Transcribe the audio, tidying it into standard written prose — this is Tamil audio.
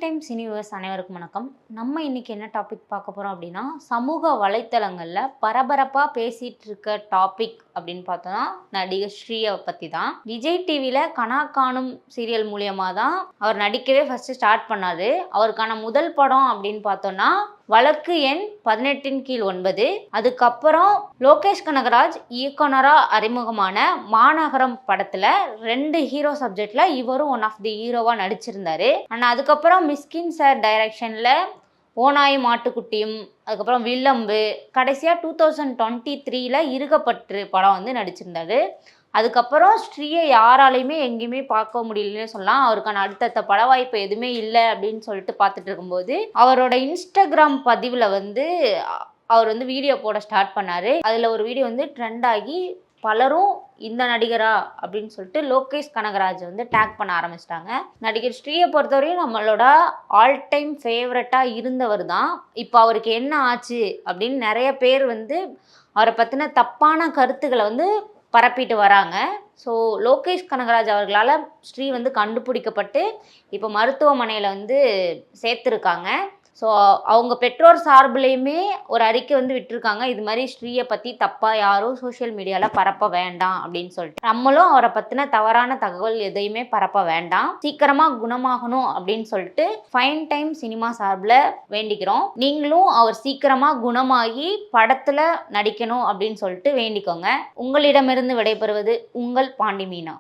டைம் சினிவர்ஸ் அனைவருக்கும் வணக்கம். நம்ம இன்னைக்கு என்ன டாபிக் பார்க்க போகிறோம் அப்படின்னா, சமூக வலைத்தளங்களில் பரபரப்பாக பேசிகிட்டு இருக்க டாபிக் அப்படின்னு பார்த்தோன்னா நடிகர் ஸ்ரீயை பற்றி தான். விஜய் டிவியில் கனா காணும் சீரியல் மூலியமாக தான் அவர் நடிக்கவே ஃபஸ்ட்டு ஸ்டார்ட் பண்ணார். அவருக்கான முதல் படம் அப்படின்னு பார்த்தோன்னா வழக்கு எண் 18/9. அதுக்கப்புறம் லோகேஷ் கனகராஜ் இயக்குனராக அறிமுகமான மாநகரம் படத்தில் 2 ஹீரோ சப்ஜெக்டில் இவரும் ஒன் ஆஃப் தி ஹீரோவாக நடிச்சிருந்தாரு. ஆனால் அதுக்கப்புறம் மிஸ்கின் சார் டைரக்ஷனில் ஓநாய் மாட்டுக்குட்டியும், அதுக்கப்புறம் வில்லம்பு, கடைசியாக 2023 இருகப்பற்று படம் வந்து நடிச்சிருந்தாரு. அதுக்கப்புறம் ஸ்ரீயை யாராலையுமே எங்கேயுமே பார்க்க முடியலன்னு சொல்லலாம். அவருக்கான அடுத்தடுத்த பட வாய்ப்பு எதுவுமே இல்லை அப்படின்னு சொல்லிட்டு பார்த்துட்டு இருக்கும்போது அவரோட இன்ஸ்டாகிராம் பதிவில் வந்து அவர் வந்து வீடியோ போட ஸ்டார்ட் பண்ணார். அதில் ஒரு வீடியோ வந்து ட்ரெண்ட் ஆகி பலரும் இந்த நடிகரா அப்படின்னு சொல்லிட்டு லோகேஷ் கனகராஜ் வந்து டேக் பண்ண ஆரம்பிச்சிட்டாங்க. நடிகர் ஸ்ரீயை பொறுத்தவரையும் நம்மளோட ஆல் டைம் ஃபேவரட்டாக இருந்தவர் தான். இப்போ அவருக்கு என்ன ஆச்சு அப்படின்னு நிறைய பேர் வந்து அவரை பற்றின தப்பான கருத்துக்களை வந்து பரப்பிட்டு வராங்க. ஸோ லோகேஷ் கனகராஜ் அவர்களால் ஸ்ரீ வந்து கண்டுபிடிக்கப்பட்டு இப்போ மருத்துவமனையில் வந்து சேர்த்துருக்காங்க. ஸோ அவங்க பெற்றோர் சார்பிலையுமே ஒரு அறிக்கை வந்து விட்டுருக்காங்க, இது மாதிரி ஸ்ரீயை பற்றி தப்பாக யாரும் சோஷியல் மீடியாவில் பரப்ப வேண்டாம் அப்படின்னு சொல்லிட்டு. நம்மளும் அவரை பற்றின தவறான தகவல் எதையுமே பரப்ப வேண்டாம், சீக்கிரமாக குணமாகணும் அப்படின்னு சொல்லிட்டு ஃபைன் டைம் சினிமா சார்பில் வேண்டிக்கிறோம். நீங்களும் அவர் சீக்கிரமாக குணமாகி படத்தில் நடிக்கணும் அப்படின்னு சொல்லிட்டு வேண்டிக்கோங்க. உங்களிடமிருந்து விடைபெறுவது உங்கள் பாண்டி மீனா.